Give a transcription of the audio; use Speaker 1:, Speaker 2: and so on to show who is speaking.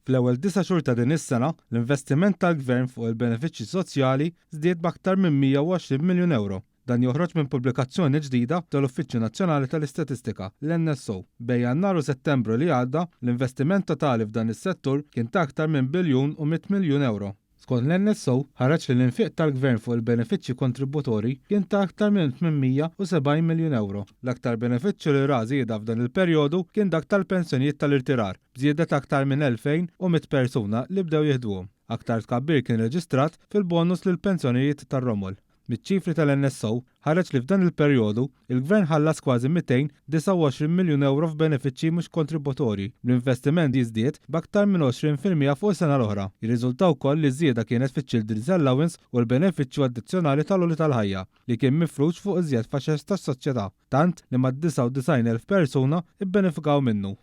Speaker 1: Fl-ewwel 9 xhur ta' din is-sena, l-investiment tal-Gvern fuq il-benefiċċji soċjali żdied b'aktar minn 120 miljun euro. Dan joħroġ minn pubblikazzjoni ġdida tal-Uffiċċju Nazzjonali tal-Istatistika, l-NSO. Bejn Jannar u Settembru li għadda, l-investiment totali f'dan is-settur kien ta' aktar minn biljun u 100 miljun euro. Skont l-NSO, ħareġ li l-infiq tal-Gvern fuq il-benefiċċji kontributorji kien ta' aktar minn 870 miljun euro. L-aktar benefiċċju li ra żieda f'dan il-perjodu kien dak tal-pensjonijiet tal-irtirar, b'żieda ta' aktar minn 2100 persuna li bdew jieħduhom. Aktar tkabbir kien reġistrat fil-bonus lil pensjonijiet tar-Romol. Miċ-ċifri tal-NSO ħareġ li f'dan il-perjodu il-Gvern ħallas kważi 229 miljun euro f'benefiċċji mhux kontributorji. L-investiment jiżdied b'aktar minn 20% fuq is-sena l-oħra. Jirriżulta wkoll li żieda kienet fiċ-Children's Allowance u l-benefiċċju addizzjonali tal-għoli tal-ħajja li kien mifruġ fuq iżjed faxex tas-soċjetà, tant li mad-99,000 persuna ibbenefikaw minnu.